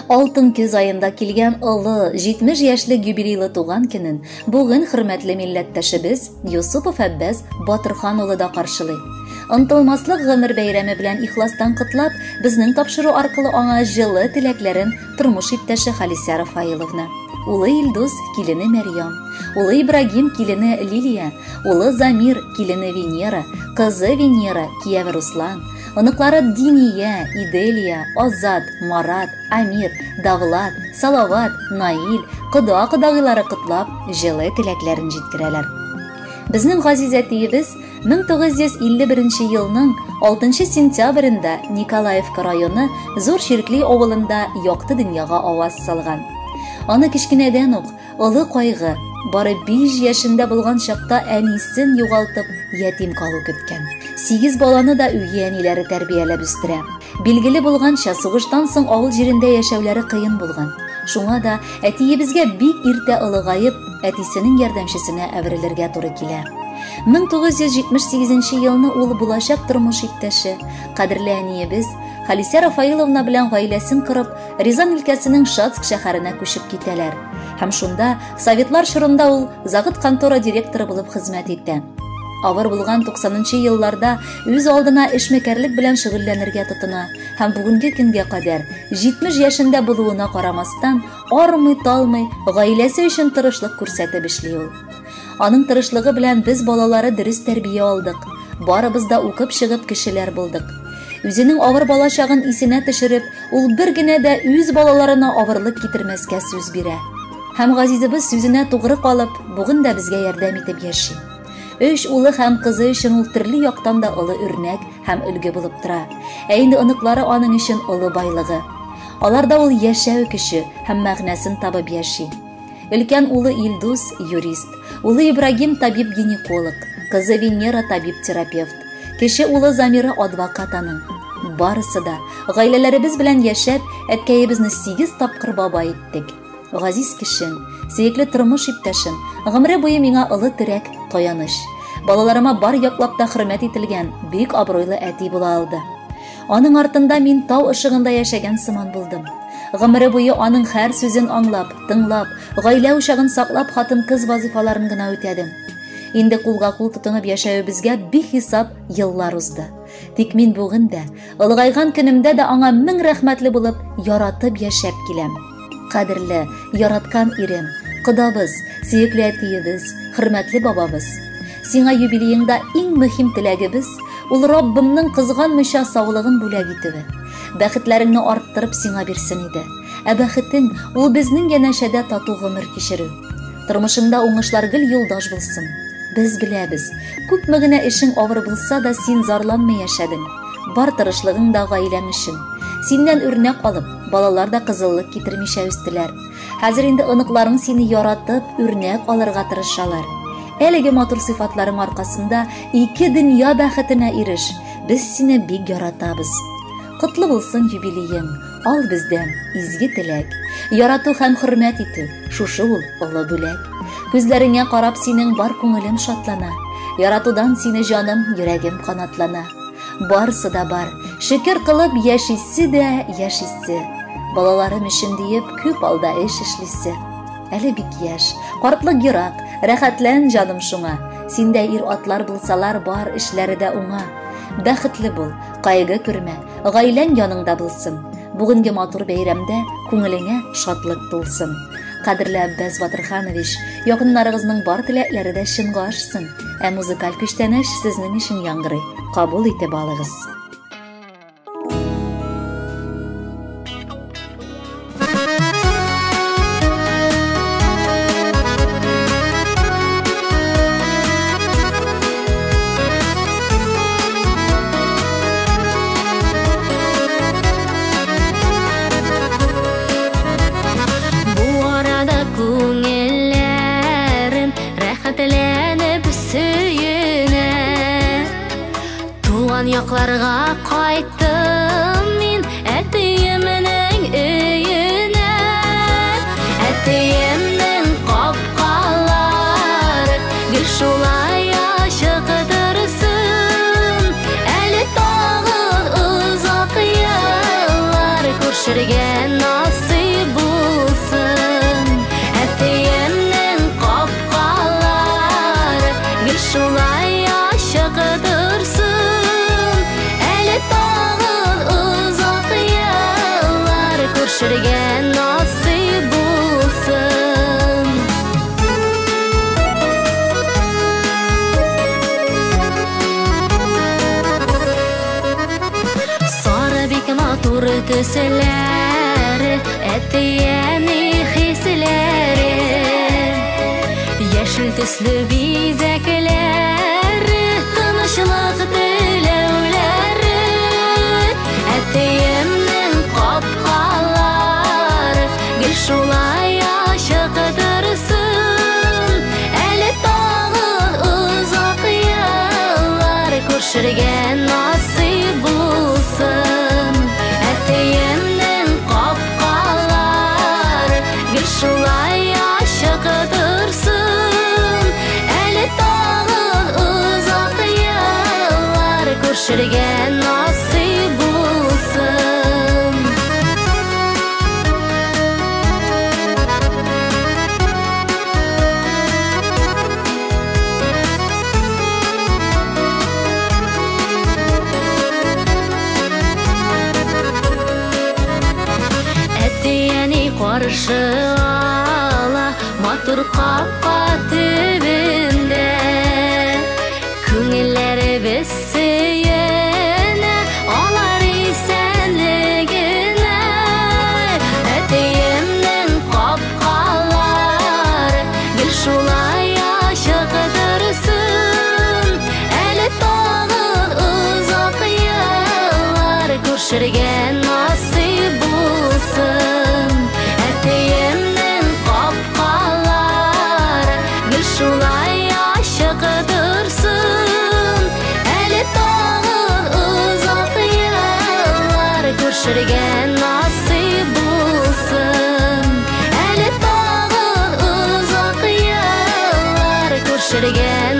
Алтын көз айында килгән олы 70 яшьлек юбилейлы туган көнен бүген хөрмәтле милләттәшебез Юсупов Әббәс Батырхан улы да каршылый. Ынтылмаслык гомер бәйрәме белән ихластан котлап, безнең тапшыру аркылы аңа җылы теләкләрен тормыш иптәше Халисә Рафаиловна. Улы Илдус, килене Мәрьям, улы Ибрагим, килене Лилия, улы Замир, килене Венера, кызы Венера, кияве Руслан, оныклары Диния, Иделия, Азат, Марат, Амир, Давлат, Салават, Наил, кыда-кыдагылары котлап, җылы теләкләрен җиткерәләр. Безнең газиз әтиебез 1951 елның 6 сентябрендә Николаевка районы Зур Ширкли авылында якты дөньяга аваз салган. Аны кичкенәдән үк олы кайгы, бары 5 яшендә булган чакта әнисен югалтып, ятим калу көткән. 8 баланы да үги әниләре тәрбияләп үстерә. Билгеле булганча, сугыштан соң авыл җирендә яшәүләре кыен булган. Шуңа да әтиебезгә бик иртә ылыгайып, әтисенең ярдәмчесенә әверелергә туры килә. 1978 елны ул булачак тормыш иптәше, кадерле әниебез Халисә Рафаиловна белән гаиләсен корып, Рязань өлкәсенең Шацк шәһәренә күчеп китәләр. Һәм шунда Советлар чорында ул завод контора директоры булып хезмәт итә. Авыр булган 90-нчы елларда үз алдына эшмәкәрлек белән шөгыльләнергә тотына һәм бүгенге көнгә кадәр 70 яшендә булуына карамастан, армый-талмый гаиләсе өчен тырышлык күрсәтеп эшли ул. Аның тырышлыгы белән без балалары дөрес тәрбия алдык. Барыбыз да укып чыгып кешеләр булдык. Үзенең авыр балачагын исенә төшереп, ул бер генә дә үз балаларына авырлык китермәскә сүз бирә. Һәм газизебез сүзенә тугры калып, бүген дә безгә ярдәм итеп яши. 3 улы һәм кызы өчен ул төрле яктан да олы үрнәк һәм өлге булып тора. Ә инде оныклары аның өчен олы байлыгы. Аларда ул яшәү көче һәм мәгънәсен табып яши. Өлкән улы Илдус юрист, улы Ибрагим табиб-гинеколог, кызы Венера табиб-терапевт, кеше улы Замира адвокат аның. Барысы да гаиләләребез белән яшәп, әткәебезне 8 тапкыр бабай иттек. Газиз кешем, сөекле тормыш иптәшем, гомере буе миңа олы терәк, таяныч. Балаларыма бар яклап та хөрмәт ителгән, бик абруйлы әти була алды. Аның артында мин тау ышыгында яшәгән сыман булдым. Гомере буе аның һәр сүзен аңлап, тыңлап, гаилә учагын саклап, хатын-кыз вазифаларын гына үтәдем. Инде кулга-кул тотынып яшәүебезгә бихисап еллар узды. Тик мин бүген дә, ылгайган көнемдә дә аңа 1000 рәхмәтле булып, яратып яшәп киләм. Кадерле, яраткан ирем, кодабыз, сөекле әтиебез, хөрмәтле бабабыз. Сиңа юбилееңдә иң мөһим теләгебез ул Раббымның кызганмыйча саулыгын бүләк итүе. Бәхетләреңне арттырып сиңа бирсен иде. Ә бәхетең ул безнең янәшәдә тату гомер кичерү. Тормышыңда уңышлар гел юлдаш булсын. Без беләбез, күпме генә эшең авыр булса да син зарланмый яшәдең. Бар тырышлыгың да гаиләң өчен. Синнән үрнәк алып, балалар да кызыллык китермичә үстеләр. Хәзер инде оныкларың сине яратып, үрнәк алырга тырышалар. Әлеге матур сыйфатларың аркасында 2 дөнья бәхетенә иреш. Без сине бик яратабыз. Котлы булсын юбилеең, ал бездән изге теләк. Ярату һәм хөрмәт итү, шушы ул олы бүләк. Күзләреңә карап синең бар күңелем шатлана. Яратудан сине җаным, йөрәгем канатлана. Барысы да бар, шөкер кылып яшисе дә яшисе. Балаларым өчен диеп күп алда эш эшлисе. Әле бик яшь, картлык ерак, рәхәтлән җаным шуңа. Синдә ир атлар булсалар бар, эшләре дә уңа. Бәхетле бул, кайгы күрмә, гаиләң яныңда булсын. Бүгенге матур бәйрәмдә күңелеңә шатлык тулсын. Кадерле Әббәс Батырханович, якыннарыгызның бар теләкләре дә чынга ашсын. Ә музыкаль күчтәнеш сезнең өчен яңгырый. Кабул итеп алыгыз. Якларга кайттым мин әтиемнең өенә. Әтиемнең капкалары гел шулай ачык торсын. Әле тагы озак еллар күршергә насыйп күршергән насыйп булсын. Сары бик матур төсләре, әтияне хисләре, яшел төсле бизәкләре, тынычлык теләүләре, әтиемнең капкалары гел шулай ачык торсын. Әле тагы озак еллар күршергән насыйп булсын. Әтиемнең капкалары гел шулай ачык торсын. Әле тагы озак еллар күршергән насыйп булсын. Әтияне каршы ала матур капка төбендә, күңелләребез сөенә алар исәнлегенә. Әтиемнең капкалары гел шулай ачык торсын. Әле тагы озак еллар күршергән насыйп булсын. Әтиемнең капкалары гел шулай ачык торсын. Әле тагы озак еллар күршергән насыйп булсын. Әле тагы озак еллар күршергән